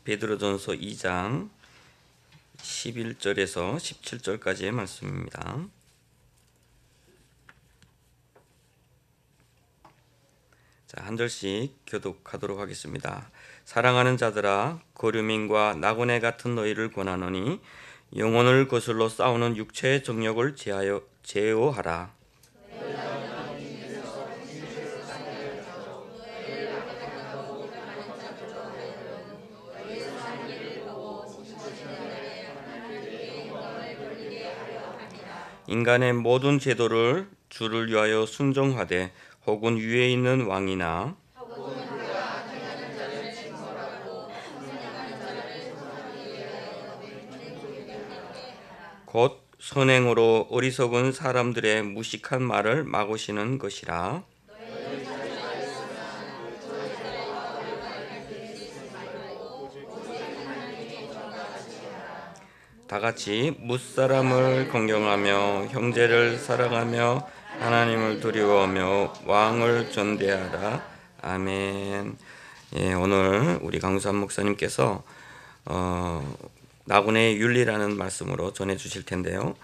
베드로전서 2장 11절에서 17절까지의 말씀입니다. 자, 한 절씩 교독하도록 하겠습니다. 사랑하는 자들아, 거류민과 나그네 같은 너희를 권하노니 영혼을 거슬러 싸우는 육체의 정욕을 제어하라. 인간의 모든 제도를 주를 위하여 순종하되 혹은 위에 있는 왕이나 곧 선행으로 어리석은 사람들의 무식한 말을 막으시는 것이라. 다같이 뭇사람을 공경하며 형제를 사랑하며 하나님을 두려워하며 왕을 존대하라. 아멘. 예, 오늘 우리 강수한 목사님께서 나그네의 윤리라는 말씀으로 전해주실 텐데요.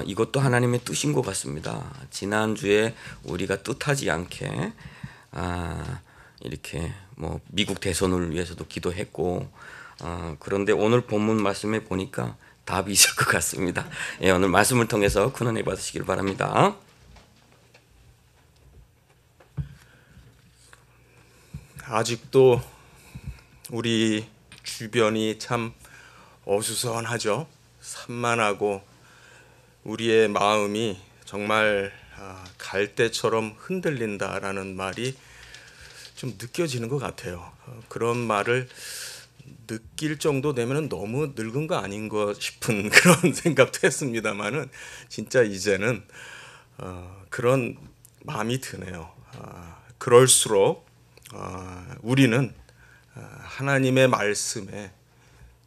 이것도 하나님의 뜻인 것 같습니다. 지난주에 우리가 뜻하지 않게 이렇게 뭐 미국 대선을 위해서도 기도했고, 그런데 오늘 본문 말씀에 보니까 답이 있을 것 같습니다. 예, 오늘 말씀을 통해서 큰 은혜 받으시길 바랍니다. 아직도 우리 주변이 참 어수선하죠. 산만하고 우리의 마음이 정말 갈대처럼 흔들린다라는 말이 좀 느껴지는 것 같아요. 그런 말을 느낄 정도 되면 너무 늙은 거 아닌가 싶은 그런 생각도 했습니다만은 진짜 이제는 그런 마음이 드네요. 그럴수록 우리는 하나님의 말씀에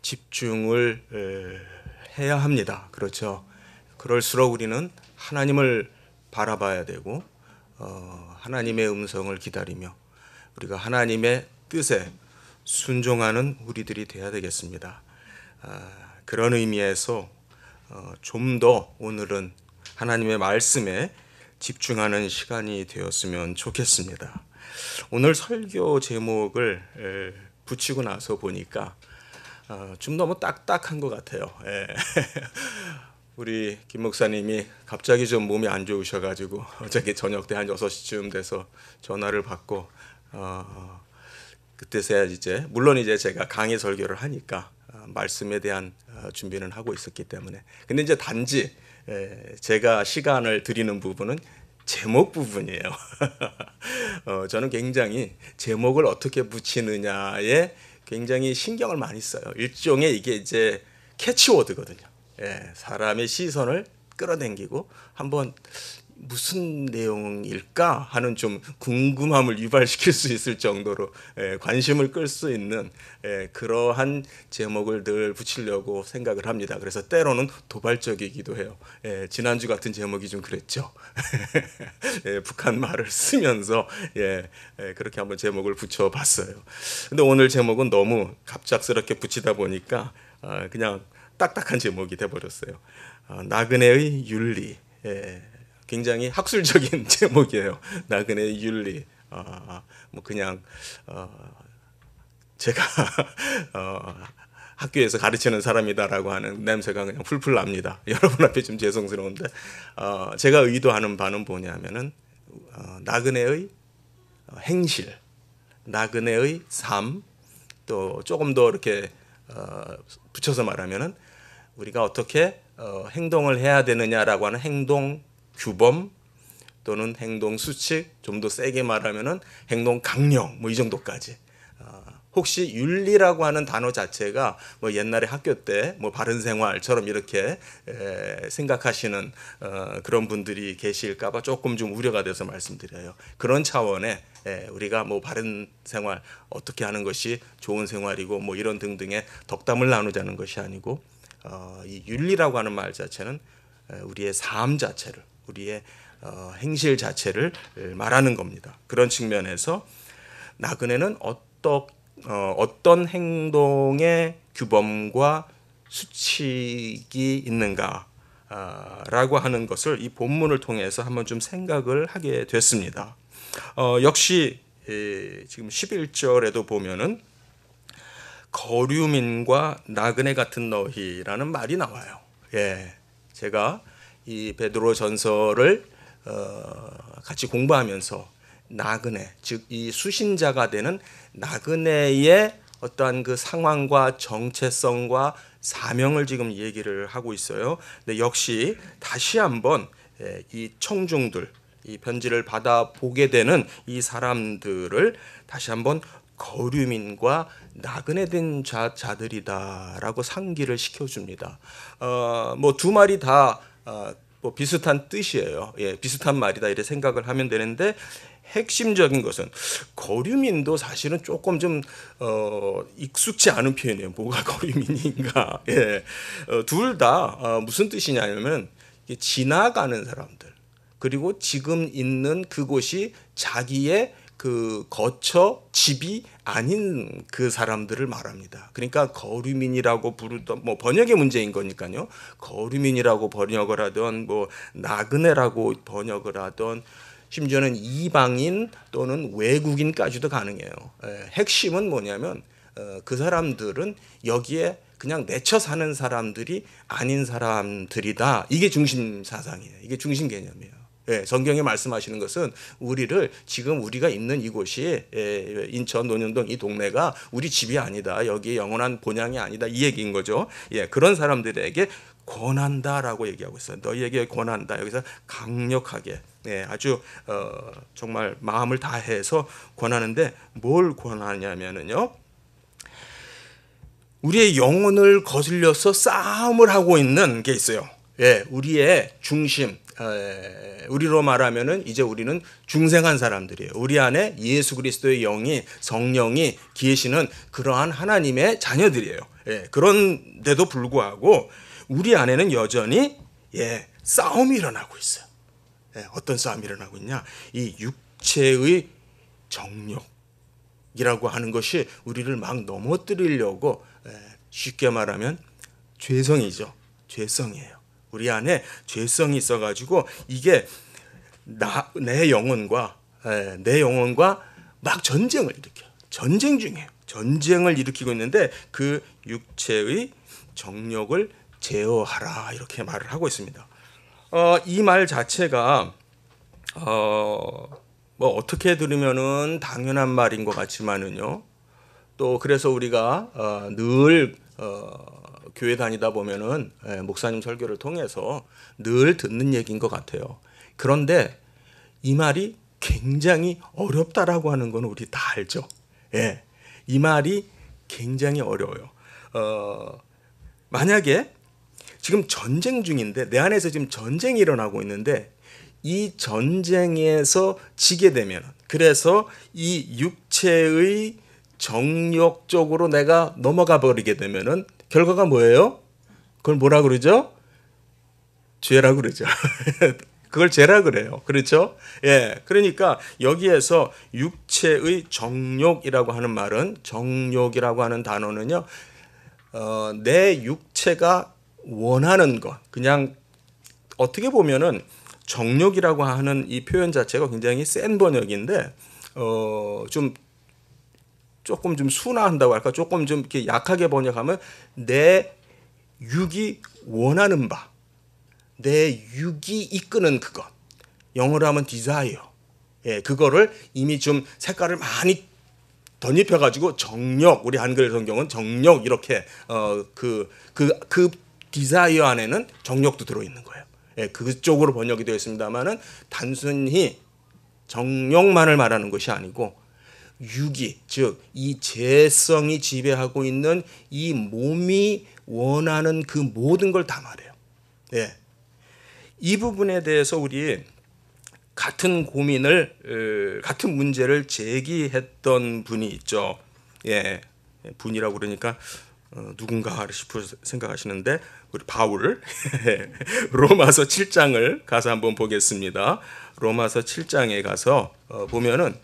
집중을 해야 합니다. 그렇죠. 그럴수록 우리는 하나님을 바라봐야 되고 하나님의 음성을 기다리며 우리가 하나님의 뜻에 순종하는 우리들이 되어야 되겠습니다. 그런 의미에서 좀 더 오늘은 하나님의 말씀에 집중하는 시간이 되었으면 좋겠습니다. 오늘 설교 제목을 붙이고 나서 보니까 좀 너무 딱딱한 것 같아요. 우리 김 목사님이 갑자기 좀 몸이 안 좋으셔가지고 어저께 저녁 때 한 6시쯤 돼서 전화를 받고 그때서야 이제 물론 이제 제가 강의 설교를 하니까 말씀에 대한 준비는 하고 있었기 때문에, 근데 이제 단지 제가 시간을 드리는 부분은 제목 부분이에요. 저는 굉장히 제목을 어떻게 붙이느냐에 굉장히 신경을 많이 써요. 일종의 이게 이제 캐치워드거든요. 사람의 시선을 끌어당기고 한번 무슨 내용일까 하는 좀 궁금함을 유발시킬 수 있을 정도로 관심을 끌 수 있는 그러한 제목을 늘 붙이려고 생각을 합니다. 그래서 때로는 도발적이기도 해요. 지난주 같은 제목이 좀 그랬죠. 북한 말을 쓰면서 그렇게 한번 제목을 붙여봤어요. 근데 오늘 제목은 너무 갑작스럽게 붙이다 보니까 그냥 딱딱한 제목이 돼버렸어요. 나그네의 윤리. 굉장히 학술적인 제목이에요. 나그네의 윤리. 뭐 그냥 제가 학교에서 가르치는 사람이다라고 하는 냄새가 그냥 풀풀 납니다. 여러분 앞에 좀 죄송스러운데 제가 의도하는 바는 뭐냐면은 나그네의 행실, 나그네의 삶, 또 조금 더 이렇게 붙여서 말하면은 우리가 어떻게 행동을 해야 되느냐라고 하는 행동 규범 또는 행동 수칙, 좀 더 세게 말하면은 행동 강령, 뭐 이 정도까지. 혹시 윤리라고 하는 단어 자체가 뭐 옛날에 학교 때 뭐 바른 생활처럼 이렇게 생각하시는 그런 분들이 계실까봐 조금 좀 우려가 돼서 말씀드려요. 그런 차원에 우리가 뭐 바른 생활 어떻게 하는 것이 좋은 생활이고 뭐 이런 등등의 덕담을 나누자는 것이 아니고 이 윤리라고 하는 말 자체는 우리의 삶 자체를, 우리의 행실 자체를 말하는 겁니다. 그런 측면에서 나그네는 어떤 행동의 규범과 수칙이 있는가 라고 하는 것을 이 본문을 통해서 한번 좀 생각을 하게 됐습니다. 역시 지금 11절에도 보면은 거류민과 나그네 같은 너희라는 말이 나와요. 예, 제가 이 베드로 전서를 같이 공부하면서 나그네, 즉 이 수신자가 되는 나그네의 어떠한 그 상황과 정체성과 사명을 지금 얘기를 하고 있어요. 근데 역시 다시 한번 이 청중들, 이 편지를 받아 보게 되는 이 사람들을 다시 한번 거류민과 나그네된 자들이다라고 상기를 시켜줍니다. 뭐 두 말이 다 뭐 비슷한 뜻이에요. 예, 비슷한 말이다 이렇게 생각을 하면 되는데 핵심적인 것은 거류민도 사실은 조금 좀 익숙지 않은 표현이에요. 뭐가 거류민인가? 예, 둘 다 무슨 뜻이냐면 지나가는 사람들 그리고 지금 있는 그곳이 자기의 그 거처 집이 아닌 그 사람들을 말합니다. 그러니까 거류민이라고 부르던 뭐 번역의 문제인 거니까요. 거류민이라고 번역을 하던 뭐 나그네라고 번역을 하던 심지어는 이방인 또는 외국인까지도 가능해요. 핵심은 뭐냐면 그 사람들은 여기에 그냥 내쳐 사는 사람들이 아닌 사람들이다. 이게 중심 사상이에요. 이게 중심 개념이에요. 예, 성경에 말씀하시는 것은 우리를 지금 우리가 있는 이곳이 인천 논현동 이 동네가 우리 집이 아니다. 여기 영원한 본향이 아니다. 이 얘기인 거죠. 예, 그런 사람들에게 권한다라고 얘기하고 있어요. 너희에게 권한다. 여기서 강력하게 아주 정말 마음을 다해서 권하는데 뭘 권하냐면은요. 우리의 영혼을 거슬려서 싸움을 하고 있는 게 있어요. 예, 우리의 중심. 우리로 말하면은 이제 우리는 중생한 사람들이에요. 우리 안에 예수 그리스도의 영이 성령이 계시는 그러한 하나님의 자녀들이에요. 예, 그런데도 불구하고 우리 안에는 여전히 싸움이 일어나고 있어요. 어떤 싸움이 일어나고 있냐? 이 육체의 정욕이라고 하는 것이 우리를 막 넘어뜨리려고 쉽게 말하면 죄성이죠. 죄성이에요. 우리 안에 죄성이 있어가지고 이게 내 영혼과 막 전쟁을 일으켜요. 전쟁 중이에요. 전쟁을 일으키고 있는데 그 육체의 정욕을 제어하라 이렇게 말을 하고 있습니다. 이 말 자체가 뭐 어떻게 들으면은 당연한 말인 것 같지만은요. 또 그래서 우리가 늘 교회 다니다 보면은 목사님 설교를 통해서 늘 듣는 얘기인 것 같아요. 그런데 이 말이 굉장히 어렵다라고 하는 건 우리 다 알죠. 예, 이 말이 굉장히 어려워요. 만약에 지금 전쟁 중인데 내 안에서 지금 전쟁이 일어나고 있는데 이 전쟁에서 지게 되면 그래서 이 육체의 정욕 쪽으로 내가 넘어가 버리게 되면은 결과가 뭐예요? 그걸 뭐라 그러죠? 죄라 그러죠. 그걸 죄라 그래요. 그렇죠? 예. 그러니까 여기에서 육체의 정욕이라고 하는 말은 정욕이라고 하는 단어는요. 내 육체가 원하는 것. 그냥 어떻게 보면은 정욕이라고 하는 이 표현 자체가 굉장히 센 번역인데 조금 좀 순화한다고 할까? 조금 좀 이렇게 약하게 번역하면 내 육이 원하는 바, 내 육이 이끄는 그것. 영어로 하면 desire. 예, 그거를 이미 좀 색깔을 많이 덧입혀가지고 정욕, 우리 한글 성경은 정욕 이렇게 그 desire 안에는 정욕도 들어있는 거예요. 예, 그쪽으로 번역이 되어 있습니다만은 단순히 정욕만을 말하는 것이 아니고 육이 즉 이 죄성이 지배하고 있는 이 몸이 원하는 그 모든 걸 다 말해요. 예. 이 부분에 대해서 우리 같은 고민을 같은 문제를 제기했던 분이 있죠. 예. 분이라고 그러니까 누군가 싶어 생각하시는데 우리 바울 로마서 7장을 가서 한번 보겠습니다. 로마서 7장에 가서 보면은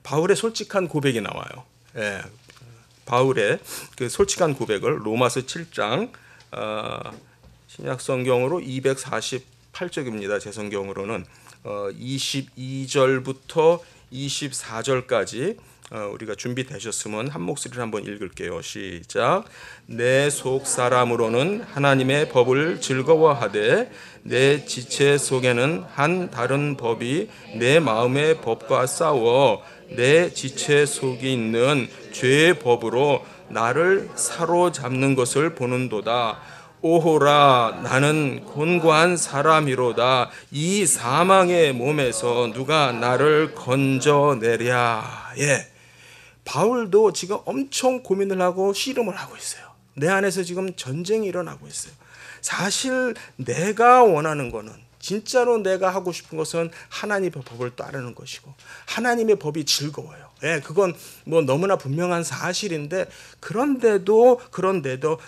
바울의 솔직한 고백이 나와요. 예, 바울의 그 솔직한 고백을 로마서 7장 신약 성경으로 248쪽입니다. 제 성경으로는 22절부터 24절까지 우리가 준비되셨으면 한 목소리를 한번 읽을게요. 시작. 내 속 사람으로는 하나님의 법을 즐거워하되 내 지체 속에는 한 다른 법이 내 마음의 법과 싸워 내 지체 속에 있는 죄의 법으로 나를 사로잡는 것을 보는도다. 오호라, 나는 곤고한 사람이로다. 이 사망의 몸에서 누가 나를 건져내랴. 예, 바울도 지금 엄청 고민을 하고 씨름을 하고 있어요. 내 안에서 지금 전쟁이 일어나고 있어요. 사실 내가 원하는 거는, 진짜로 내가 하고 싶은 것은 하나님의 법을 따르는 것이고 하나님의 법이 즐거워요. 예, 그건 뭐 너무나 분명한 사실인데, 그런데도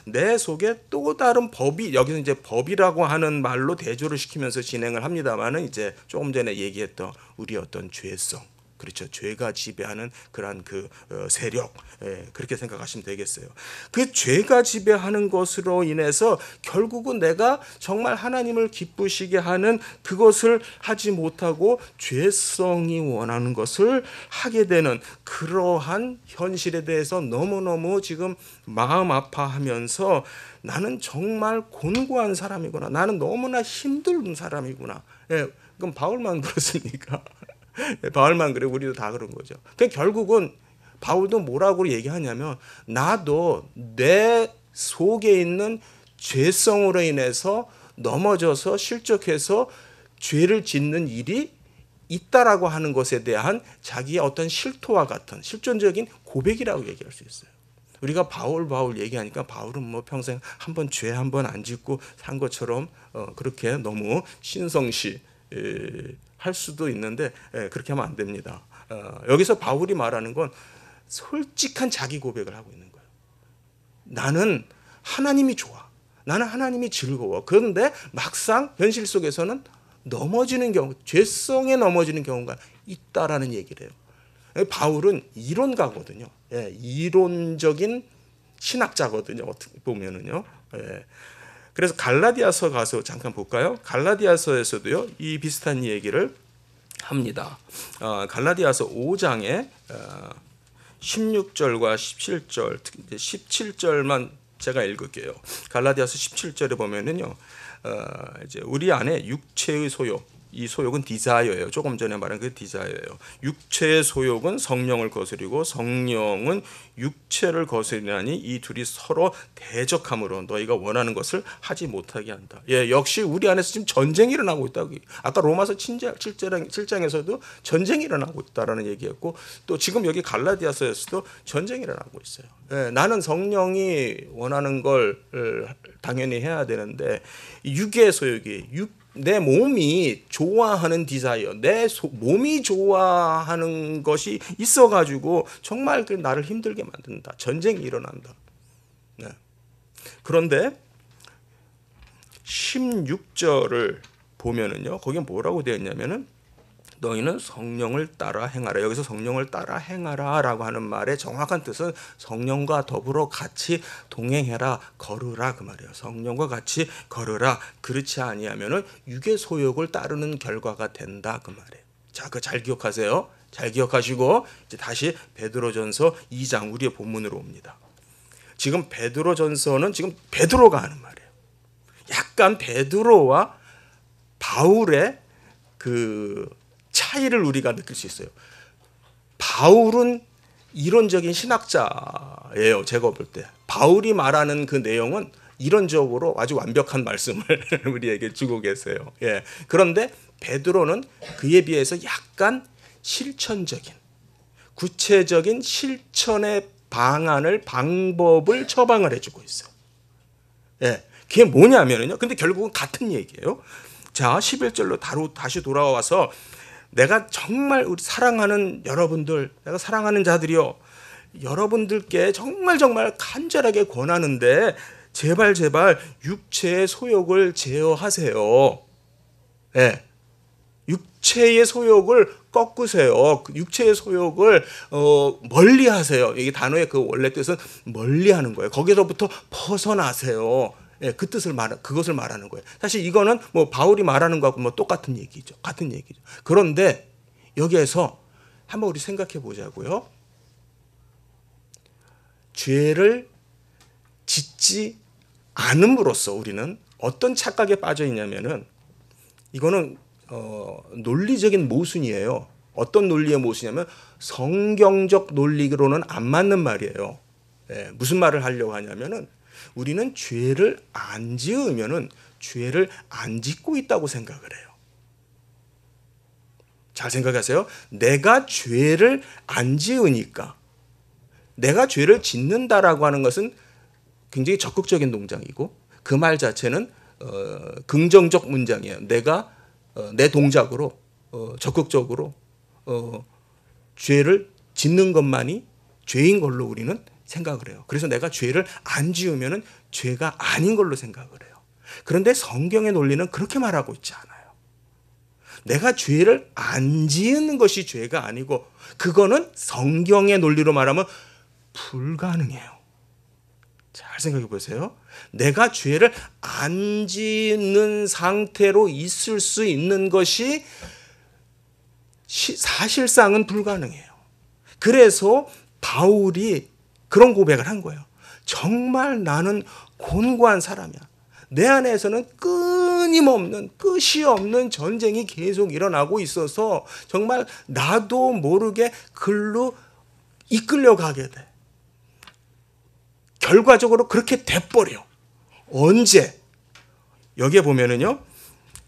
내 속에 또 다른 법이, 여기서 이제 법이라고 하는 말로 대조를 시키면서 진행을 합니다만은, 이제 조금 전에 얘기했던 우리 어떤 죄성, 그렇죠, 죄가 지배하는 그러한 그 세력, 예, 그렇게 생각하시면 되겠어요. 그 죄가 지배하는 것으로 인해서 결국은 내가 정말 하나님을 기쁘시게 하는 그것을 하지 못하고 죄성이 원하는 것을 하게 되는 그러한 현실에 대해서 너무너무 지금 마음 아파하면서, 나는 정말 곤고한 사람이구나, 나는 너무나 힘든 사람이구나. 예, 그럼 바울만 그렇습니까? 바울만 그래? 우리도 다 그런 거죠. 그러니까 결국은 바울도 뭐라고 얘기하냐면, 나도 내 속에 있는 죄성으로 인해서 넘어져서 실족해서 죄를 짓는 일이 있다라고 하는 것에 대한 자기의 어떤 실토와 같은 실존적인 고백이라고 얘기할 수 있어요. 우리가 바울 얘기하니까 바울은 뭐 평생 한번 죄 한 번 안 짓고 산 것처럼 그렇게 너무 신성시 할 수도 있는데, 그렇게 하면 안 됩니다. 여기서 바울이 말하는 건 솔직한 자기 고백을 하고 있는 거예요. 나는 하나님이 좋아, 나는 하나님이 즐거워. 그런데 막상 현실 속에서는 넘어지는 경우, 죄성에 넘어지는 경우가 있다라는 얘기를 해요. 바울은 이론가거든요. 이론적인 신학자거든요. 어떻게 보면은요. 그래서 갈라디아서 가서 잠깐 볼까요? 갈라디아서에서도요, 이 비슷한 얘기를 합니다. 갈라디아서 5장에 16절과 17절, 17절만 제가 읽을게요. 갈라디아서 17절에 보면은요, 이제 우리 안에 육체의 소욕, 이 소욕은 디자이어예요. 조금 전에 말한 그 디자이어예요. 육체의 소욕은 성령을 거스리고 성령은 육체를 거스리나니 이 둘이 서로 대적함으로 너희가 원하는 것을 하지 못하게 한다. 예, 역시 우리 안에서 지금 전쟁이 일어나고 있다고. 아까 로마서 7장에서도 전쟁이 일어나고 있다라는 얘기였고, 또 지금 여기 갈라디아서에서도 전쟁이 일어나고 있어요. 예, 나는 성령이 원하는 걸 당연히 해야 되는데, 육의 소욕이, 내 몸이 좋아하는 디자이어, 내 몸이 좋아하는 것이 있어가지고 정말 나를 힘들게 만든다. 전쟁이 일어난다. 네. 그런데 16절을 보면은요, 거기 뭐라고 되어 있냐면은, 너희는 성령을 따라 행하라. 여기서 성령을 따라 행하라 라고 하는 말의 정확한 뜻은 성령과 더불어 같이 동행해라, 걸으라, 그 말이에요. 성령과 같이 걸으라. 그렇지 아니하면은 육의 소욕을 따르는 결과가 된다, 그 말이에요. 자, 그거 잘 기억하세요. 잘 기억하시고 이제 다시 베드로전서 2장, 우리의 본문으로 옵니다. 지금 베드로전서는 지금 베드로가 하는 말이에요. 약간 베드로와 바울의 그 차이를 우리가 느낄 수 있어요. 바울은 이론적인 신학자예요. 제가 볼 때 바울이 말하는 그 내용은 이론적으로 아주 완벽한 말씀을 우리에게 주고 계세요. 예. 그런데 베드로는 그에 비해서 약간 실천적인, 구체적인 실천의 방법을 처방을 해주고 있어요. 예. 그게 뭐냐면요. 근데 결국은 같은 얘기예요. 자, 11절로 다시 돌아와서, 내가 정말 우리 사랑하는 여러분들, 내가 사랑하는 자들이요, 여러분들께 정말 간절하게 권하는데 제발 육체의 소욕을 제어하세요. 예. 육체의 소욕을 꺾으세요. 육체의 소욕을 멀리하세요. 이게 단어의 그 원래 뜻은 멀리하는 거예요. 거기서부터 벗어나세요. 예, 그 뜻을 그것을 말하는 거예요. 사실 이거는 뭐 바울이 말하는 거하고 뭐 똑같은 얘기죠. 같은 얘기죠. 그런데 여기에서 한번 우리 생각해 보자고요. 죄를 짓지 않음으로써 우리는 어떤 착각에 빠져 있냐면은 이거는 논리적인 모순이에요. 어떤 논리의 모순이냐면 성경적 논리로는 안 맞는 말이에요. 예, 무슨 말을 하려고 하냐면은 우리는 죄를 안 지으면은 죄를 안 짓고 있다고 생각을 해요. 잘 생각하세요. 내가 죄를 안 지으니까 내가 죄를 짓는다라고 하는 것은 굉장히 적극적인 동작이고 그 말 자체는 긍정적 문장이에요. 내가 내 동작으로 적극적으로 죄를 짓는 것만이 죄인 걸로 우리는 생각을 해요. 그래서 내가 죄를 안 지으면은 죄가 아닌 걸로 생각을 해요. 그런데 성경의 논리는 그렇게 말하고 있지 않아요. 내가 죄를 안 지은 것이 죄가 아니고 그거는 성경의 논리로 말하면 불가능해요. 잘 생각해 보세요. 내가 죄를 안 짓는 상태로 있을 수 있는 것이 사실상은 불가능해요. 그래서 바울이 그런 고백을 한 거예요. 정말 나는 곤고한 사람이야. 내 안에서는 끊임없는 끝이 없는 전쟁이 계속 일어나고 있어서 정말 나도 모르게 글로 이끌려가게 돼. 결과적으로 그렇게 돼버려. 언제? 여기에 보면은요.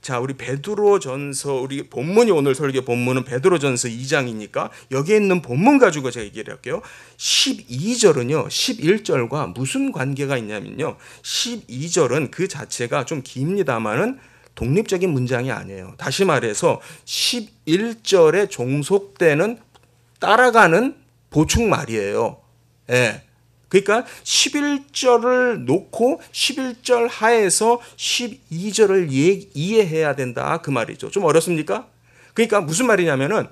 자, 우리 베드로전서, 우리 본문이 오늘 설교 본문은 베드로전서 2장이니까 여기에 있는 본문 가지고 제가 얘기를 할게요. 12절은요. 11절과 무슨 관계가 있냐면요. 12절은 그 자체가 좀 깁니다만은 독립적인 문장이 아니에요. 다시 말해서 11절에 종속되는 따라가는 보충말이에요. 예. 그러니까 11절을 놓고 11절 하에서 12절을 이해해야 된다 그 말이죠. 좀 어렵습니까? 그러니까 무슨 말이냐면은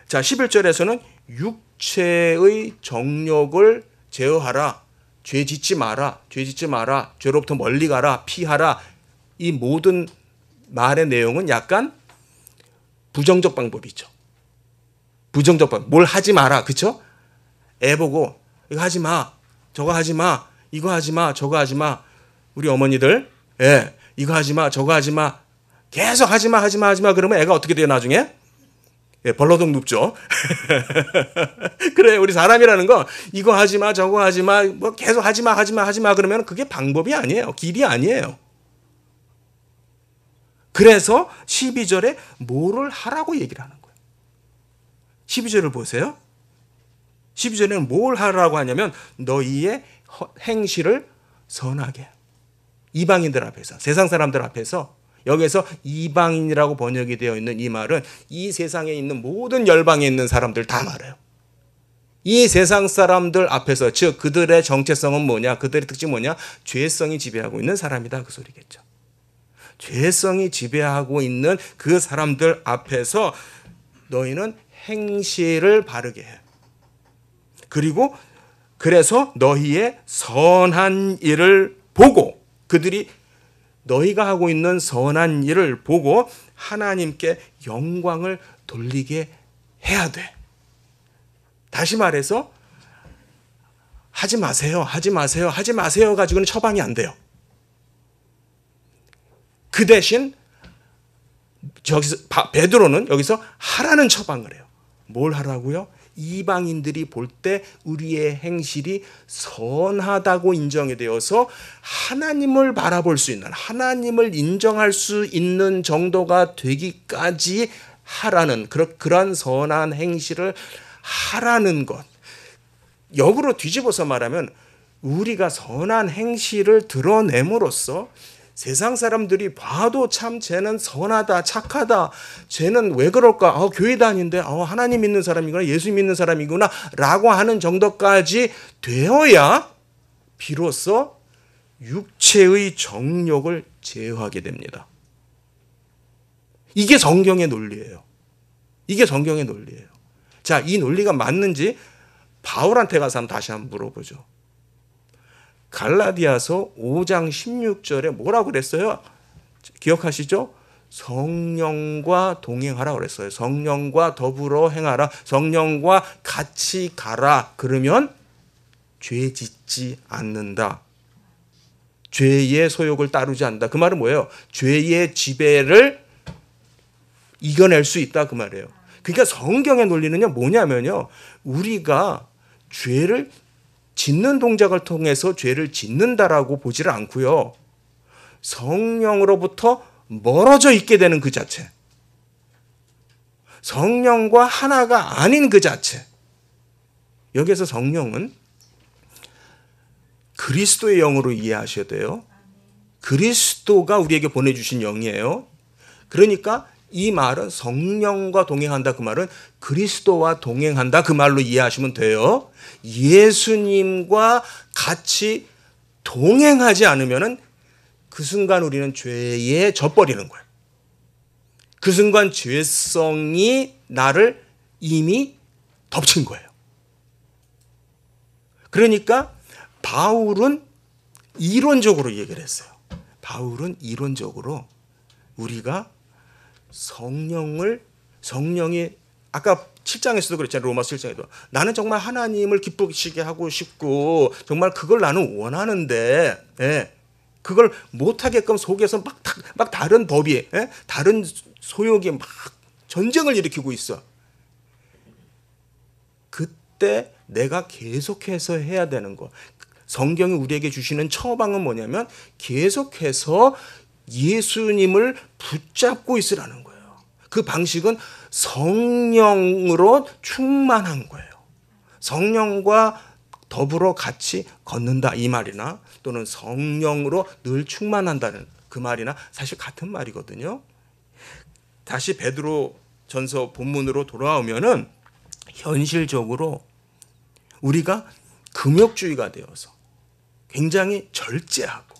자 11절에서는 육체의 정욕을 제어하라. 죄 짓지 마라. 죄 짓지 마라. 죄로부터 멀리 가라. 피하라. 이 모든 말의 내용은 약간 부정적 방법이죠. 부정적 방법. 뭘 하지 마라. 그렇죠? 애 보고 이거 하지 마. 저거 하지 마. 이거 하지 마. 저거 하지 마. 우리 어머니들, 예, 이거 하지 마. 저거 하지 마. 계속 하지 마. 하지 마. 하지 마. 그러면 애가 어떻게 돼요, 나중에? 예, 벌러덩 눕죠. 그래, 우리 사람이라는 거 이거 하지 마. 저거 하지 마. 뭐 계속 하지 마. 하지 마. 하지 마. 그러면 그게 방법이 아니에요. 길이 아니에요. 그래서 12절에 뭐를 하라고 얘기를 하는 거예요. 12절을 보세요. 12절에는 뭘 하라고 하냐면 너희의 행실을 선하게. 이방인들 앞에서, 세상 사람들 앞에서, 여기서 이방인이라고 번역이 되어 있는 이 말은 이 세상에 있는 모든 열방에 있는 사람들 다 말해요. 이 세상 사람들 앞에서, 즉 그들의 정체성은 뭐냐, 그들의 특징이 뭐냐, 죄성이 지배하고 있는 사람이다 그 소리겠죠. 죄성이 지배하고 있는 그 사람들 앞에서 너희는 행실을 바르게 해. 그리고 그래서 너희의 선한 일을 보고 그들이 너희가 하고 있는 선한 일을 보고 하나님께 영광을 돌리게 해야 돼. 다시 말해서 하지 마세요. 하지 마세요. 하지 마세요 가지고는 처방이 안 돼요. 그 대신 여기서 베드로는 여기서 하라는 처방을 해요. 뭘 하라고요? 이방인들이 볼 때 우리의 행실이 선하다고 인정이 되어서 하나님을 바라볼 수 있는, 하나님을 인정할 수 있는 정도가 되기까지 하라는, 그러한 선한 행실을 하라는 것. 역으로 뒤집어서 말하면 우리가 선한 행실을 드러냄으로써 세상 사람들이 봐도 참 쟤는 선하다, 착하다, 쟤는 왜 그럴까? 교회 다니는데 하나님 믿는 사람이구나, 예수 믿는 사람이구나 라고 하는 정도까지 되어야 비로소 육체의 정욕을 제어하게 됩니다. 이게 성경의 논리예요. 이게 성경의 논리예요. 자, 이 논리가 맞는지 바울한테 가서 다시 한번 물어보죠. 갈라디아서 5장 16절에 뭐라고 그랬어요? 기억하시죠? 성령과 동행하라 그랬어요. 성령과 더불어 행하라. 성령과 같이 가라. 그러면 죄 짓지 않는다. 죄의 소욕을 따르지 않는다. 그 말은 뭐예요? 죄의 지배를 이겨낼 수 있다 그 말이에요. 그러니까 성경의 논리는요 뭐냐면요, 우리가 죄를 짓는 동작을 통해서 죄를 짓는다라고 보지를 않고요, 성령으로부터 멀어져 있게 되는 그 자체, 성령과 하나가 아닌 그 자체. 여기에서 성령은 그리스도의 영으로 이해하셔야 돼요. 그리스도가 우리에게 보내주신 영이에요. 그러니까 이 말은 성령과 동행한다 그 말은 그리스도와 동행한다 그 말로 이해하시면 돼요. 예수님과 같이 동행하지 않으면은 그 순간 우리는 죄에 져버리는 거예요. 그 순간 죄성이 나를 이미 덮친 거예요. 그러니까 바울은 이론적으로 얘기를 했어요. 바울은 이론적으로 우리가 성령이 아까 7장에서도 그랬잖아요. 로마서 7장에도 나는 정말 하나님을 기쁘시게 하고 싶고 정말 그걸 나는 원하는데, 예, 그걸 못하게끔 속에서 막 다른 법이, 예? 다른 소욕이 막 전쟁을 일으키고 있어. 그때 내가 계속해서 해야 되는 거, 성경이 우리에게 주시는 처방은 뭐냐면 계속해서 예수님을 붙잡고 있으라는 거예요. 그 방식은 성령으로 충만한 거예요. 성령과 더불어 같이 걷는다 이 말이나 또는 성령으로 늘 충만한다는 그 말이나 사실 같은 말이거든요. 다시 베드로 전서 본문으로 돌아오면은 현실적으로 우리가 금욕주의가 되어서 굉장히 절제하고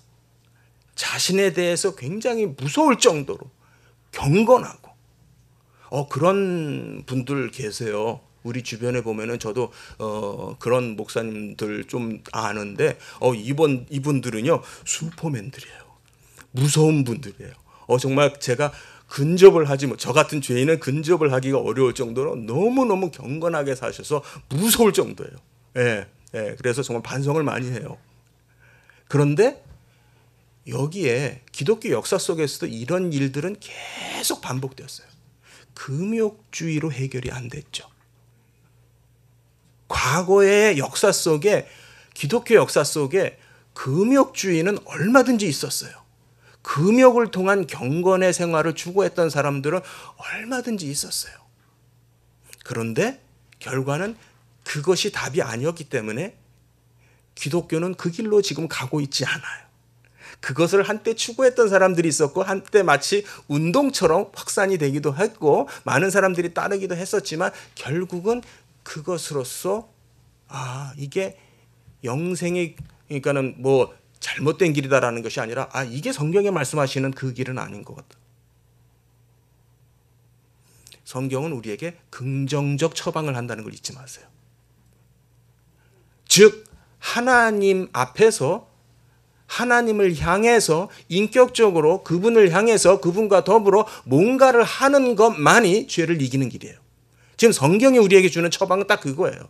자신에 대해서 굉장히 무서울 정도로 경건하고 그런 분들 계세요. 우리 주변에 보면은 저도 그런 목사님들 좀 아는데 이분들은요 슈퍼맨들이에요. 무서운 분들이에요. 정말 제가 근접을 하지 저 같은 죄인은 근접을 하기가 어려울 정도로 너무너무 경건하게 사셔서 무서울 정도예요. 예, 예, 그래서 정말 반성을 많이 해요. 그런데 여기에 기독교 역사 속에서도 이런 일들은 계속 반복되었어요. 금욕주의로 해결이 안 됐죠. 과거의 역사 속에, 기독교 역사 속에 금욕주의는 얼마든지 있었어요. 금욕을 통한 경건의 생활을 추구했던 사람들은 얼마든지 있었어요. 그런데 결과는 그것이 답이 아니었기 때문에 기독교는 그 길로 지금 가고 있지 않아요. 그것을 한때 추구했던 사람들이 있었고 한때 마치 운동처럼 확산이 되기도 했고 많은 사람들이 따르기도 했었지만 결국은 그것으로서 이게 영생이, 그러니까는 뭐 잘못된 길이다라는 것이 아니라 이게 성경에 말씀하시는 그 길은 아닌 것 같다. 성경은 우리에게 긍정적 처방을 한다는 걸 잊지 마세요. 즉 하나님 앞에서 하나님을 향해서 인격적으로 그분을 향해서 그분과 더불어 뭔가를 하는 것만이 죄를 이기는 길이에요. 지금 성경이 우리에게 주는 처방은 딱 그거예요.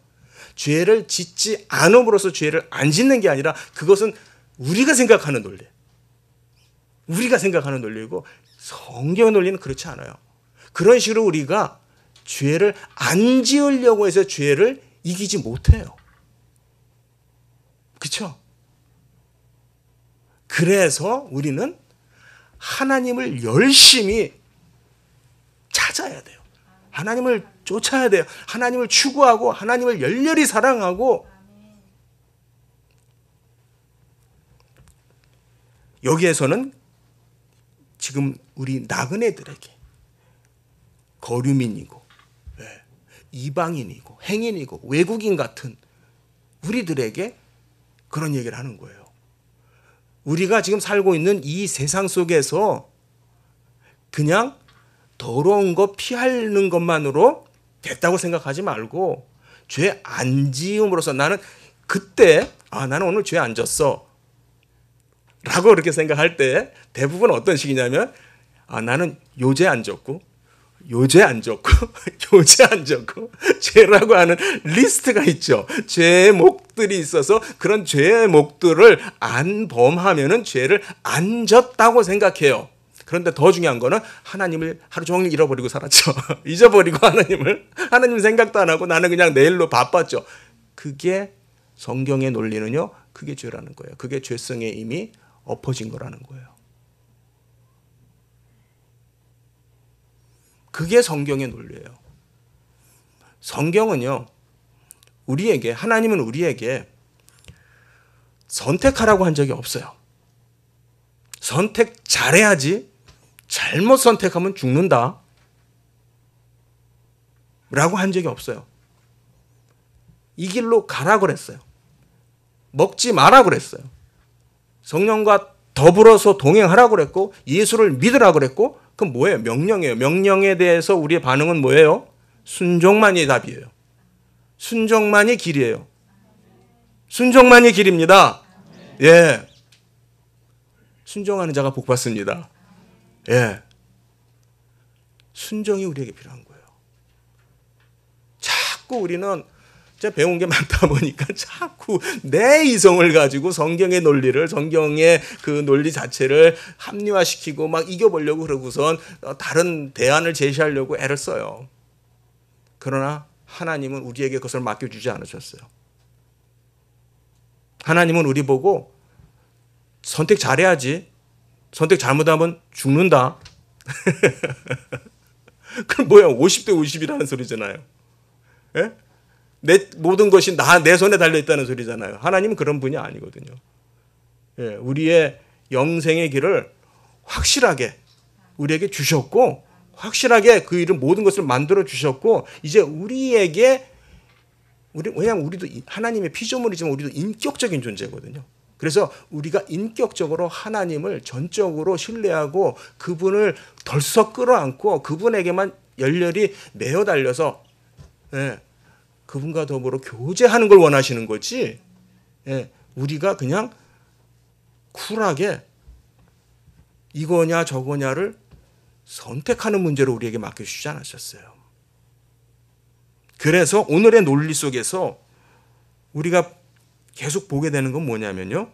죄를 짓지 않음으로써 죄를 안 짓는 게 아니라 그것은 우리가 생각하는 논리. 우리가 생각하는 논리고 성경의 논리는 그렇지 않아요. 그런 식으로 우리가 죄를 안 지으려고 해서 죄를 이기지 못해요. 그렇죠? 그래서 우리는 하나님을 열심히 찾아야 돼요. 하나님을 쫓아야 돼요. 하나님을 추구하고 하나님을 열렬히 사랑하고 여기에서는 지금 우리 나그네들에게 거류민이고 이방인이고 행인이고 외국인 같은 우리들에게 그런 얘기를 하는 거예요. 우리가 지금 살고 있는 이 세상 속에서 그냥 더러운 거 피하는 것만으로 됐다고 생각하지 말고 죄 안 지음으로써 나는 그때 나는 오늘 죄 안 졌어 라고 그렇게 생각할 때 대부분 어떤 식이냐면 나는 요죄 안 졌고 요죄 안 졌고 요죄 안 졌고 죄라고 하는 리스트가 있죠. 죄의 목들이 있어서 그런 죄의 목들을 안 범하면은 죄를 안 졌다고 생각해요. 그런데 더 중요한 거는 하나님을 하루 종일 잃어버리고 살았죠. 잊어버리고 하나님 생각도 안 하고 나는 그냥 내일로 바빴죠. 그게 성경의 논리는요. 그게 죄라는 거예요. 그게 죄성에 이미 엎어진 거라는 거예요. 그게 성경의 논리예요. 성경은요. 하나님은 우리에게 선택하라고 한 적이 없어요. 선택 잘해야지 잘못 선택하면 죽는다 라고 한 적이 없어요. 이 길로 가라 그랬어요. 먹지 마라 그랬어요. 성령과 더불어서 동행하라 그랬고 예수를 믿으라 그랬고 그건 뭐예요? 명령이에요. 명령에 대해서 우리의 반응은 뭐예요? 순종만이 답이에요. 순종만이 길이에요. 순종만이 길입니다. 예. 순종하는 자가 복 받습니다. 예. 순종이 우리에게 필요한 거예요. 자꾸 우리는 제가 배운 게 많다 보니까 자꾸 내 이성을 가지고 성경의 논리를, 성경의 그 논리 자체를 합리화시키고 막 이겨보려고 그러고선 다른 대안을 제시하려고 애를 써요. 그러나 하나님은 우리에게 그것을 맡겨주지 않으셨어요. 하나님은 우리 보고 선택 잘해야지. 선택 잘못하면 죽는다. 그럼 뭐야? 50대 50이라는 소리잖아요. 예? 내 모든 것이 내 손에 달려있다는 소리잖아요. 하나님은 그런 분이 아니거든요. 예, 우리의 영생의 길을 확실하게 우리에게 주셨고 확실하게 그 일을 모든 것을 만들어 주셨고 이제 왜냐하면 우리도 하나님의 피조물이지만 우리도 인격적인 존재거든요. 그래서 우리가 인격적으로 하나님을 전적으로 신뢰하고 그분을 덜썩 끌어안고 그분에게만 열렬히 매어 달려서 그분과 더불어 교제하는 걸 원하시는 거지. 우리가 그냥 쿨하게 이거냐 저거냐를 선택하는 문제로 우리에게 맡겨주시지 않으셨어요. 그래서 오늘의 논리 속에서 우리가 계속 보게 되는 건 뭐냐면요.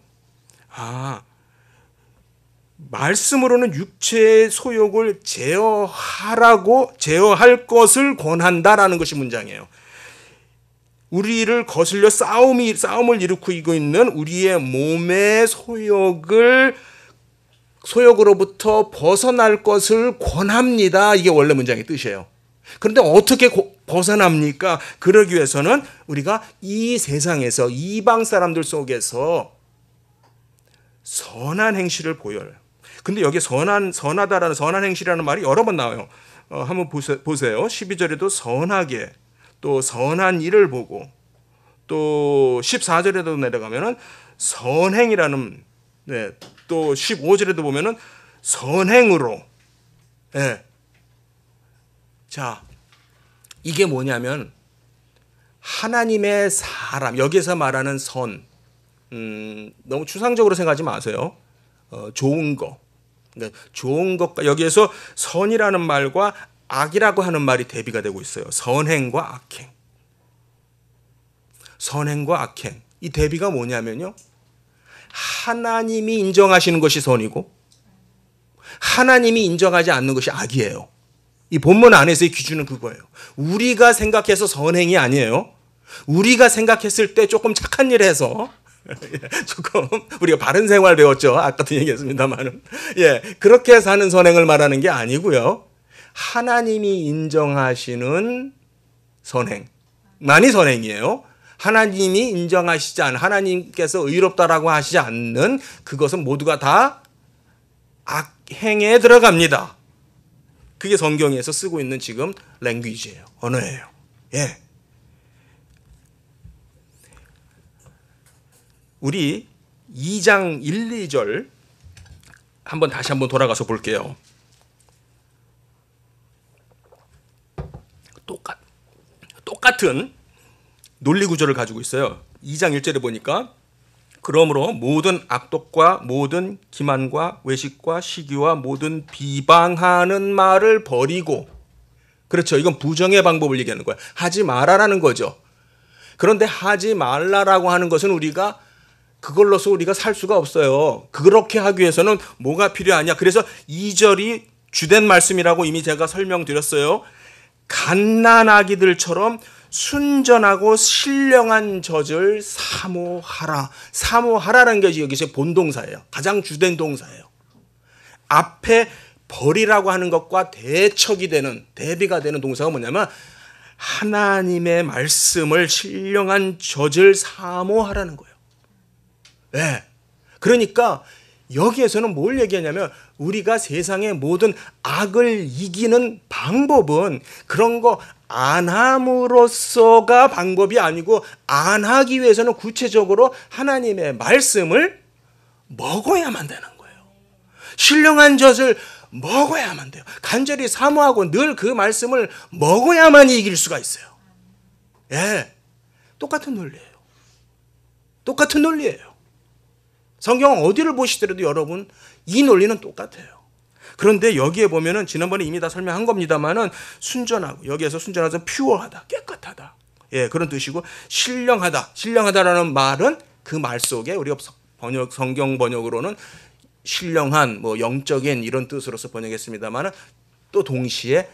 말씀으로는 육체의 소욕을 제어할 것을 권한다라는 것이 문장이에요. 우리를 거슬려 싸움을 일으키고 있는 우리의 몸의 소욕으로부터 벗어날 것을 권합니다. 이게 원래 문장의 뜻이에요. 그런데 어떻게 벗어납니까? 그러기 위해서는 우리가 이 세상에서 이방 사람들 속에서 선한 행실을 보여요. 근데 여기 선하다라는 선한 행실이라는 말이 여러 번 나와요. 한번 보세요. 12절에도 선하게 또 선한 일을 보고 또 14절에도 내려가면은 선행이라는 또 15절에도 보면은 선행으로 자, 이게 뭐냐면 하나님의 사람, 여기서 말하는 선, 너무 추상적으로 생각하지 마세요. 좋은 거, 좋은 것과 여기에서 선이라는 말과 악이라고 하는 말이 대비가 되고 있어요. 선행과 악행. 선행과 악행. 이 대비가 뭐냐면요. 하나님이 인정하시는 것이 선이고 하나님이 인정하지 않는 것이 악이에요. 이 본문 안에서의 기준은 그거예요. 우리가 생각해서 선행이 아니에요. 우리가 생각했을 때 조금 착한 일 해서 조금 우리가 바른 생활 배웠죠. 아까도 얘기했습니다만 그렇게 사는 선행을 말하는 게 아니고요. 하나님이 인정하시는 선행만이 선행이에요. 하나님이 인정하시지 않은 하나님께서 의롭다라고 하시지 않는 그것은 모두가 다 악행에 들어갑니다. 그게 성경에서 쓰고 있는 지금 랭귀지예요. 언어예요. 우리 2장 1, 2절 다시 한번 돌아가서 볼게요. 똑같은 논리 구조를 가지고 있어요. 2장 1절에 보니까 그러므로 모든 악독과 모든 기만과 외식과 시기와 모든 비방하는 말을 버리고, 그렇죠. 이건 부정의 방법을 얘기하는 거야. 하지 말아라는 거죠. 그런데 하지 말라라고 하는 것은 우리가 그걸로서 우리가 살 수가 없어요. 그렇게 하기 위해서는 뭐가 필요하냐. 그래서 2절이 주된 말씀이라고 이미 제가 설명드렸어요. 갓난아기들처럼 순전하고 신령한 젖을 사모하라. 사모하라는 것이 여기서 본동사예요. 가장 주된 동사예요. 앞에 버리라고 하는 것과 대척이 되는, 대비가 되는 동사가 뭐냐면 하나님의 말씀을 신령한 젖을 사모하라는 거예요. 네. 그러니까 여기에서는 뭘 얘기하냐면 우리가 세상의 모든 악을 이기는 방법은 그런 거 안 함으로써가 방법이 아니고, 안 하기 위해서는 구체적으로 하나님의 말씀을 먹어야만 되는 거예요. 신령한 젖을 먹어야만 돼요. 간절히 사모하고 늘 그 말씀을 먹어야만 이길 수가 있어요. 예, 똑같은 논리예요. 똑같은 논리예요. 성경 어디를 보시더라도 여러분 이 논리는 똑같아요. 그런데 여기에 보면은 지난번에 이미 다 설명한 겁니다만은 순전하고, 여기에서 순전하다 퓨어하다, 깨끗하다, 예, 그런 뜻이고, 신령하다, 신령하다라는 말은 그 말 속에 우리가 성경 번역으로는 신령한, 뭐 영적인 이런 뜻으로서 번역했습니다만은 또 동시에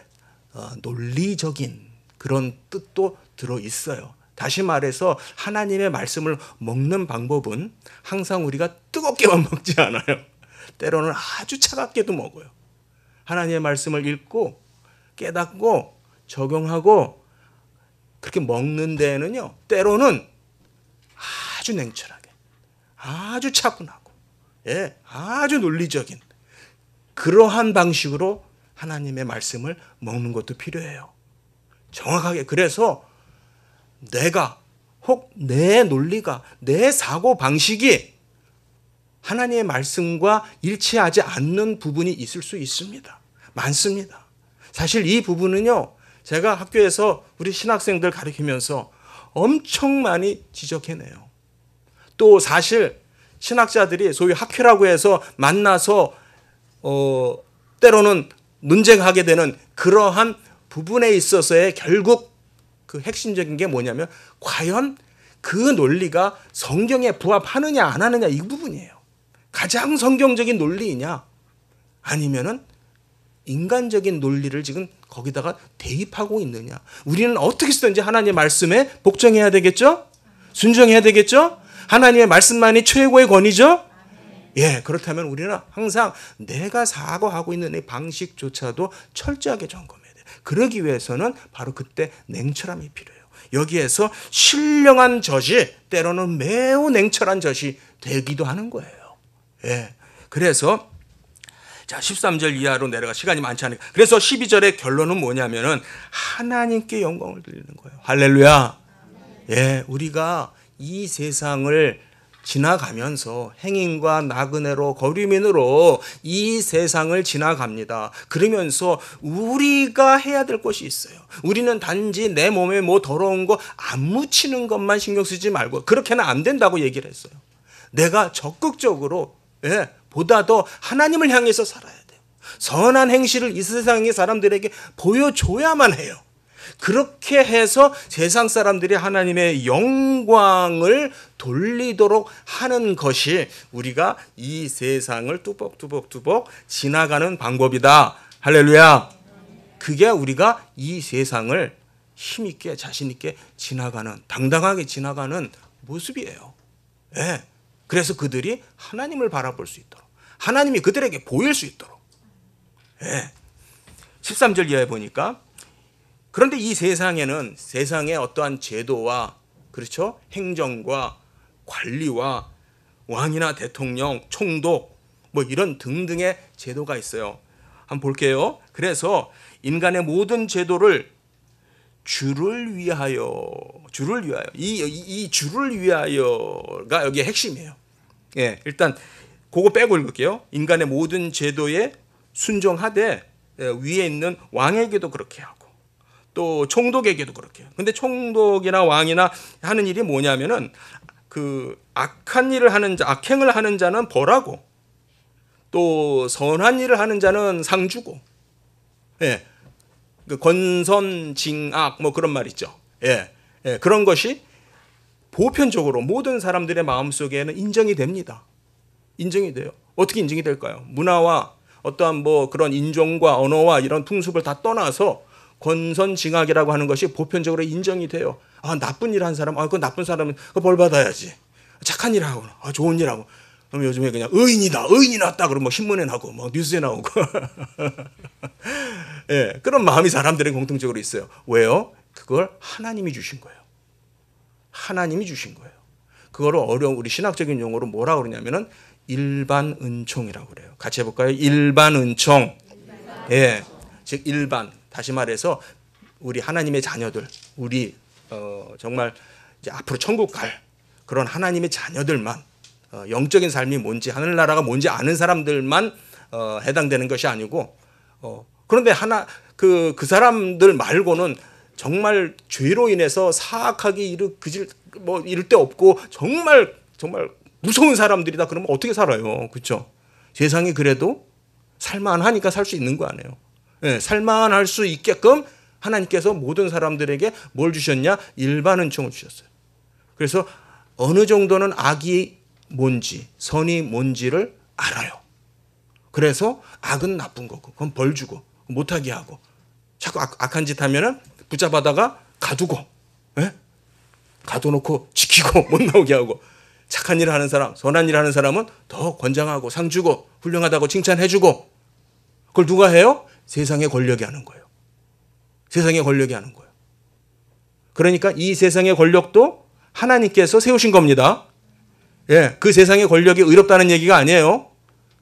논리적인 그런 뜻도 들어 있어요. 다시 말해서 하나님의 말씀을 먹는 방법은 항상 우리가 뜨겁게만 먹지 않아요. 때로는 아주 차갑게도 먹어요. 하나님의 말씀을 읽고 깨닫고 적용하고 그렇게 먹는 데에는요, 때로는 아주 냉철하게, 아주 차분하고, 예, 아주 논리적인 그러한 방식으로 하나님의 말씀을 먹는 것도 필요해요. 정확하게. 그래서 내가 혹 내 논리가, 내 사고 방식이 하나님의 말씀과 일치하지 않는 부분이 있을 수 있습니다. 많습니다. 사실 이 부분은요, 제가 학교에서 우리 신학생들 가르치면서 엄청 많이 지적해내요. 또 사실 신학자들이 소위 학회라고 해서 만나서 때로는 논쟁하게 되는 그러한 부분에 있어서의 결국 그 핵심적인 게 뭐냐면 과연 그 논리가 성경에 부합하느냐 안 하느냐, 이 부분이에요. 가장 성경적인 논리이냐 아니면은 인간적인 논리를 지금 거기다가 대입하고 있느냐. 우리는 어떻게 쓰든지 하나님의 말씀에 복종해야 되겠죠? 순종해야 되겠죠? 하나님의 말씀만이 최고의 권위죠? 예, 그렇다면 우리는 항상 내가 사고하고 있는 이 방식조차도 철저하게 점검해야 돼요. 그러기 위해서는 바로 그때 냉철함이 필요해요. 여기에서 신령한 젖이 때로는 매우 냉철한 젖이 되기도 하는 거예요. 예, 그래서 자 13절 이하로 내려가 시간이 많지 않으니까, 그래서 12절의 결론은 뭐냐면은 하나님께 영광을 드리는 거예요. 할렐루야. 예, 우리가 이 세상을 지나가면서 행인과 나그네로 거류민으로 이 세상을 지나갑니다. 그러면서 우리가 해야 될 것이 있어요. 우리는 단지 내 몸에 뭐 더러운 거 안 묻히는 것만 신경 쓰지 말고, 그렇게는 안 된다고 얘기를 했어요. 내가 적극적으로, 예, 보다 더 하나님을 향해서 살아야 돼요. 선한 행실을 이 세상의 사람들에게 보여줘야만 해요. 그렇게 해서 세상 사람들이 하나님의 영광을 돌리도록 하는 것이 우리가 이 세상을 뚜벅뚜벅 지나가는 방법이다. 할렐루야. 그게 우리가 이 세상을 힘있게 자신있게 지나가는, 당당하게 지나가는 모습이에요. 예. 그래서 그들이 하나님을 바라볼 수 있도록, 하나님이 그들에게 보일 수 있도록. 예. 13절 이하에 보니까 그런데 이 세상에는 세상의 어떠한 제도와, 그렇죠, 행정과 관리와 왕이나 대통령, 총독 뭐 이런 등등의 제도가 있어요. 한번 볼게요. 그래서 인간의 모든 제도를 주를 위하여 이 주를 위하여가 여기에 핵심이에요. 예, 일단 그거 빼고 읽을게요. 인간의 모든 제도에 순종하되 위에 있는 왕에게도 그렇게 하고, 또 총독에게도 그렇게 해요. 근데 총독이나 왕이나 하는 일이 뭐냐면은 그 악한 일을 하는 자, 악행을 하는 자는 벌하고 또 선한 일을 하는 자는 상 주고, 예, 그 권선징악 뭐 그런 말 있죠. 예, 예, 그런 것이 보편적으로 모든 사람들의 마음속에는 인정이 됩니다. 인정이 돼요. 어떻게 인정이 될까요? 문화와 어떠한 뭐 그런 인종과 언어와 이런 풍습을 다 떠나서 권선징악이라고 하는 것이 보편적으로 인정이 돼요. 아, 나쁜 일 한 사람, 그 나쁜 사람은 벌 받아야지. 착한 일 하고, 좋은 일 하고. 그럼 요즘에 그냥 의인이 났다 그러면 뭐 신문에 나오고 뭐 뉴스에 나오고. 예, 그런 마음이 사람들의 공통적으로 있어요. 왜요? 그걸 하나님이 주신 거예요. 하나님이 주신 거예요. 그거를 어려운 우리 신학적인 용어로 뭐라고 그러냐면은 일반 은총이라고 그래요. 같이 해볼까요? 일반 은총. 예, 즉 일반. 다시 말해서 우리 하나님의 자녀들, 우리 정말 이제 앞으로 천국 갈 그런 하나님의 자녀들만 영적인 삶이 뭔지 하늘나라가 뭔지 아는 사람들만 해당되는 것이 아니고 그런데 그 사람들 말고는 정말 죄로 인해서 사악하게 이를 데 없고 정말 무서운 사람들이다 그러면 어떻게 살아요? 그렇죠? 세상이 그래도 살만하니까 살 수 있는 거 아니에요. 네, 살만할 수 있게끔 하나님께서 모든 사람들에게 뭘 주셨냐? 일반 은총을 주셨어요. 그래서 어느 정도는 악이 뭔지 선이 뭔지를 알아요. 그래서 악은 나쁜 거고 그건 벌 주고 못하게 하고 자꾸 악한 짓 하면은 붙잡아다가 가두고, 예? 가둬놓고 지키고 못 나오게 하고, 착한 일을 하는 사람, 선한 일을 하는 사람은 더 권장하고 상 주고 훌륭하다고 칭찬해주고. 그걸 누가 해요? 세상의 권력이 하는 거예요. 세상의 권력이 하는 거예요. 그러니까 이 세상의 권력도 하나님께서 세우신 겁니다. 예, 그 세상의 권력이 의롭다는 얘기가 아니에요.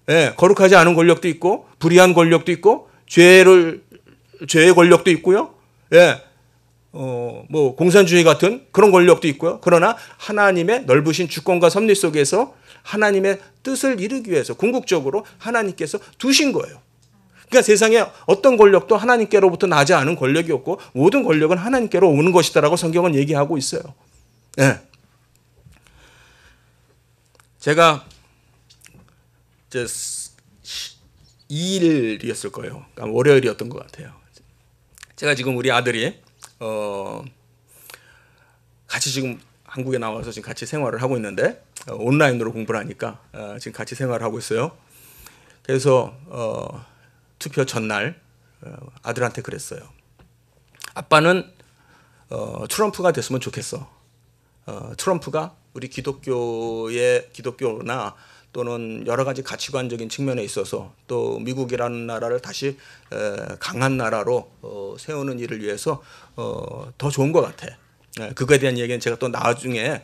예, 거룩하지 않은 권력도 있고 불의한 권력도 있고 죄의 권력도 있고요. 예, 뭐 공산주의 같은 그런 권력도 있고요. 그러나 하나님의 넓으신 주권과 섭리 속에서 하나님의 뜻을 이루기 위해서 궁극적으로 하나님께서 두신 거예요. 그러니까 세상에 어떤 권력도 하나님께로부터 나지 않은 권력이 없고 모든 권력은 하나님께로 오는 것이다라고 성경은 얘기하고 있어요. 예. 제가 이제 2일이었을 거예요. 그러니까 월요일이었던 것 같아요. 제가 지금 우리 아들이 같이 지금 한국에 나와서 지금 같이 생활을 하고 있는데 온라인으로 공부를 하니까 지금 같이 생활을 하고 있어요. 그래서 투표 전날 아들한테 그랬어요. 아빠는 트럼프가 됐으면 좋겠어. 트럼프가 우리 기독교나 또는 여러 가지 가치관적인 측면에 있어서 또 미국이라는 나라를 다시 강한 나라로 세우는 일을 위해서 더 좋은 것 같아. 그거에 대한 얘기는 제가 또 나중에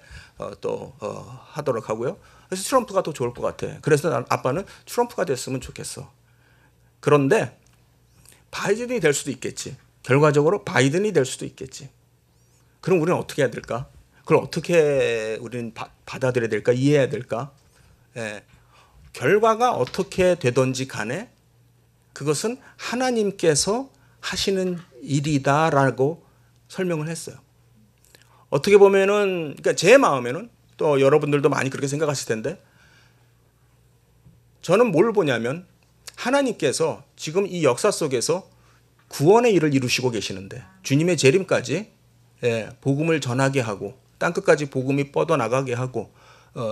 또 하도록 하고요. 그래서 트럼프가 더 좋을 것 같아. 그래서 아빠는 트럼프가 됐으면 좋겠어. 그런데 바이든이 될 수도 있겠지. 결과적으로 바이든이 될 수도 있겠지. 그럼 우리는 어떻게 해야 될까? 그걸 어떻게 우리는 받아들여야 될까? 이해해야 될까? 예. 결과가 어떻게 되든지 간에 그것은 하나님께서 하시는 일이다라고 설명을 했어요. 어떻게 보면은, 그러니까 제 마음에는 또 여러분들도 많이 그렇게 생각하실 텐데 저는 뭘 보냐면 하나님께서 지금 이 역사 속에서 구원의 일을 이루시고 계시는데 주님의 재림까지 복음을 전하게 하고 땅끝까지 복음이 뻗어나가게 하고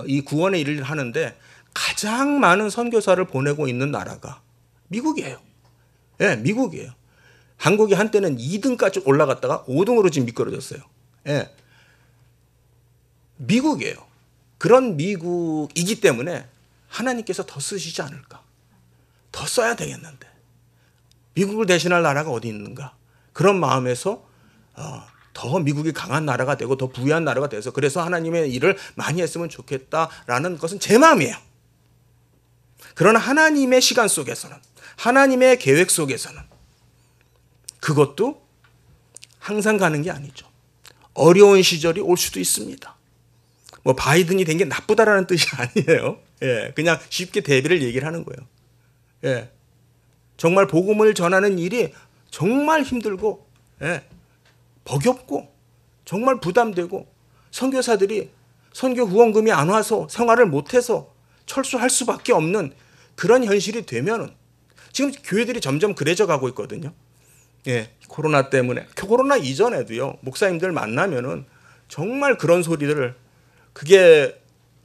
이 구원의 일을 하는데 가장 많은 선교사를 보내고 있는 나라가 미국이에요. 예, 미국이에요. 한국이 한때는 2등까지 올라갔다가 5등으로 지금 미끄러졌어요. 예. 미국이에요. 그런 미국이기 때문에 하나님께서 더 쓰시지 않을까. 더 써야 되겠는데. 미국을 대신할 나라가 어디 있는가. 그런 마음에서 더 미국이 강한 나라가 되고 더 부유한 나라가 돼서 그래서 하나님의 일을 많이 했으면 좋겠다라는 것은 제 마음이에요. 그러나 하나님의 시간 속에서는 하나님의 계획 속에서는 그것도 항상 가는 게 아니죠. 어려운 시절이 올 수도 있습니다. 뭐 바이든이 된 게 나쁘다라는 뜻이 아니에요. 예, 그냥 쉽게 대비를 얘기를 하는 거예요. 예, 정말 복음을 전하는 일이 정말 힘들고 버겁고 정말 부담되고 선교사들이 선교 후원금이 안 와서 생활을 못해서 철수할 수밖에 없는 그런 현실이 되면은 지금 교회들이 점점 그래져 가고 있거든요. 예, 코로나 때문에 코로나 이전에도요 목사님들 만나면은 정말 그런 소리들을 그게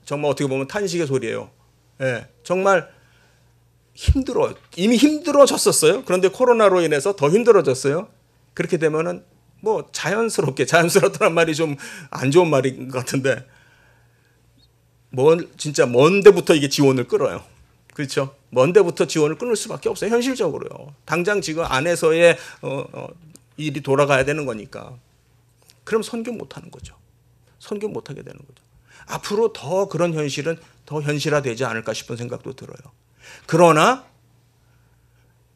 정말 어떻게 보면 탄식의 소리예요. 예, 정말 힘들어 이미 힘들어졌었어요. 그런데 코로나로 인해서 더 힘들어졌어요. 그렇게 되면은 뭐 자연스럽다는 말이 좀 안 좋은 말인 것 같은데 진짜 먼 데부터 이게 지원을 끌어요. 그렇죠? 먼 데부터 지원을 끊을 수밖에 없어요. 현실적으로요. 당장 지금 안에서의 일이 돌아가야 되는 거니까. 그럼 선교 못 하는 거죠. 선교 못 하게 되는 거죠. 앞으로 더 그런 현실은 더 현실화되지 않을까 싶은 생각도 들어요. 그러나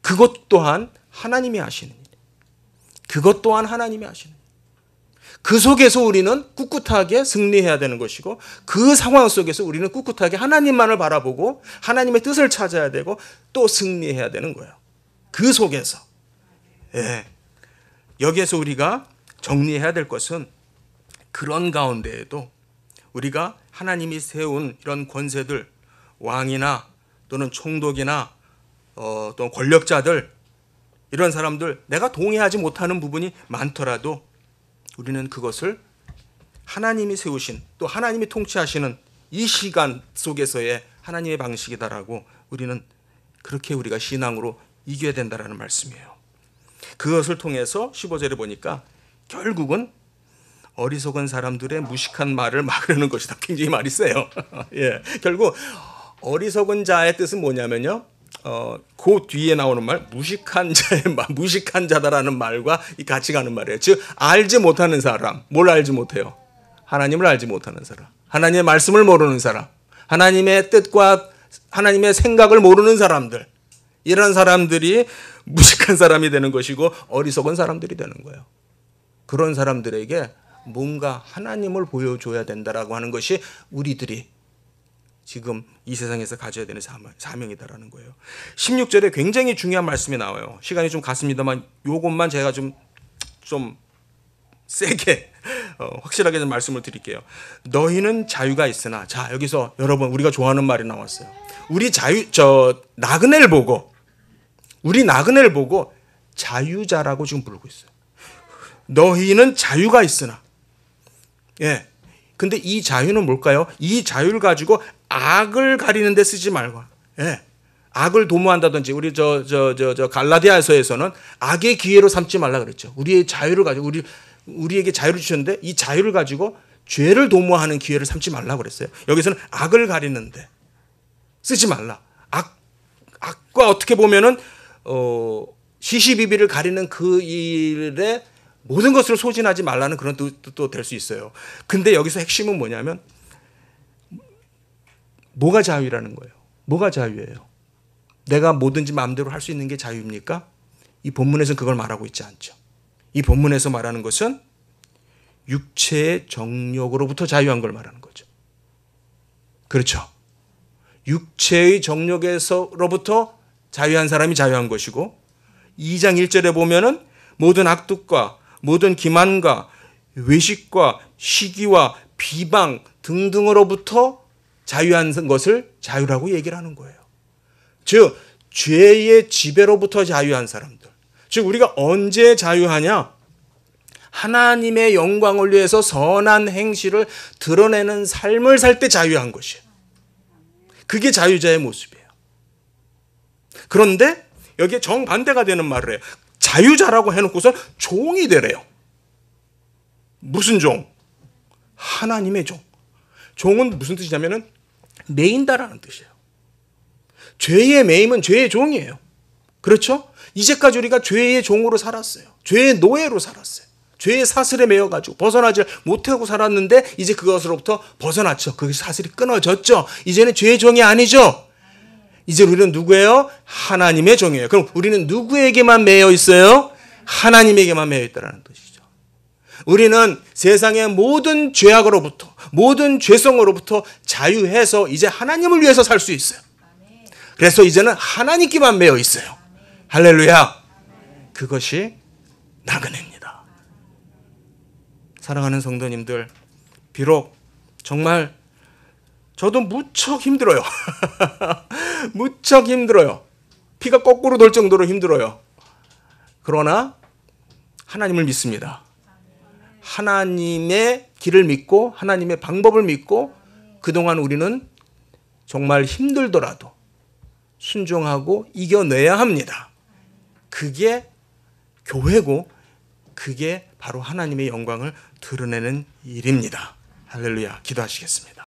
그것 또한 하나님이 하시는 일. 그것 또한 하나님이 하시는 일. 그 속에서 우리는 꿋꿋하게 승리해야 되는 것이고 그 상황 속에서 우리는 꿋꿋하게 하나님만을 바라보고 하나님의 뜻을 찾아야 되고 또 승리해야 되는 거예요. 그 속에서. 예. 여기에서 우리가 정리해야 될 것은 그런 가운데에도 우리가 하나님이 세운 이런 권세들, 왕이나 또는 총독이나 또 권력자들, 이런 사람들 내가 동의하지 못하는 부분이 많더라도 우리는 그것을 하나님이 세우신 또 하나님이 통치하시는 이 시간 속에서의 하나님의 방식이다라고 우리는 그렇게 우리가 신앙으로 이겨야 된다라는 말씀이에요. 그것을 통해서 15절에 보니까 결국은 어리석은 사람들의 무식한 말을 막으려는 것이다. 굉장히 말이 세요. 예, 결국 어리석은 자의 뜻은 뭐냐면요. 그 뒤에 나오는 말 무식한 자다라는 말과 같이 가는 말이에요. 즉 알지 못하는 사람. 뭘 알지 못해요? 하나님을 알지 못하는 사람. 하나님의 말씀을 모르는 사람. 하나님의 뜻과 하나님의 생각을 모르는 사람들. 이런 사람들이 무식한 사람이 되는 것이고 어리석은 사람들이 되는 거예요. 그런 사람들에게 뭔가 하나님을 보여줘야 된다라고 하는 것이 우리들이 지금 이 세상에서 가져야 되는 사명이다라는 거예요. 16절에 굉장히 중요한 말씀이 나와요. 시간이 좀 갔습니다만 요것만 제가 좀 세게 확실하게 좀 말씀을 드릴게요. 너희는 자유가 있으나, 자 여기서 여러분 우리가 좋아하는 말이 나왔어요. 우리 나그네를 보고 자유자라고 지금 부르고 있어요. 너희는 자유가 있으나, 예. 근데 이 자유는 뭘까요? 이 자유를 가지고 악을 가리는 데 쓰지 말고, 예. 악을 도모한다든지, 우리 갈라디아서에서는 악의 기회로 삼지 말라 그랬죠. 우리의 자유를 가지고, 우리에게 자유를 주셨는데 이 자유를 가지고 죄를 도모하는 기회를 삼지 말라 그랬어요. 여기서는 악을 가리는데 쓰지 말라. 악과 어떻게 보면은 시시비비를 가리는 그 일에 모든 것을 소진하지 말라는 그런 뜻도 될 수 있어요. 근데 여기서 핵심은 뭐냐면 뭐가 자유라는 거예요. 뭐가 자유예요? 내가 뭐든지 마음대로 할 수 있는 게 자유입니까? 이 본문에서는 그걸 말하고 있지 않죠. 이 본문에서 말하는 것은 육체의 정욕으로부터 자유한 걸 말하는 거죠. 그렇죠. 육체의 정욕에서로부터 자유한 사람이 자유한 것이고 2장 1절에 보면은 모든 악독과 모든 기만과 외식과 시기와 비방 등등으로부터 자유한 것을 자유라고 얘기를 하는 거예요. 즉 죄의 지배로부터 자유한 사람들. 즉 우리가 언제 자유하냐? 하나님의 영광을 위해서 선한 행실을 드러내는 삶을 살 때 자유한 것이에요. 그게 자유자의 모습이에요. 그런데 여기에 정반대가 되는 말을 해요. 자유자라고 해놓고서 종이 되래요. 무슨 종? 하나님의 종. 종은 무슨 뜻이냐면은 매인다라는 뜻이에요. 죄의 매임은 죄의 종이에요. 그렇죠? 이제까지 우리가 죄의 종으로 살았어요. 죄의 노예로 살았어요. 죄의 사슬에 매여가지고 벗어나지 못하고 살았는데 이제 그것으로부터 벗어났죠. 그 사슬이 끊어졌죠. 이제는 죄의 종이 아니죠. 이제 우리는 누구예요? 하나님의 종이에요. 그럼 우리는 누구에게만 매여 있어요? 하나님에게만 매여 있다는 뜻이죠. 우리는 세상의 모든 죄악으로부터, 모든 죄성으로부터 자유해서 이제 하나님을 위해서 살 수 있어요. 그래서 이제는 하나님께만 매여 있어요. 할렐루야. 그것이 나그네입니다. 사랑하는 성도님들, 비록 정말 저도 무척 힘들어요. 무척 힘들어요. 피가 거꾸로 돌 정도로 힘들어요. 그러나 하나님을 믿습니다. 하나님의 길을 믿고 하나님의 방법을 믿고 그동안 우리는 정말 힘들더라도 순종하고 이겨내야 합니다. 그게 교회고 그게 바로 하나님의 영광을 드러내는 일입니다. 할렐루야. 기도하시겠습니다.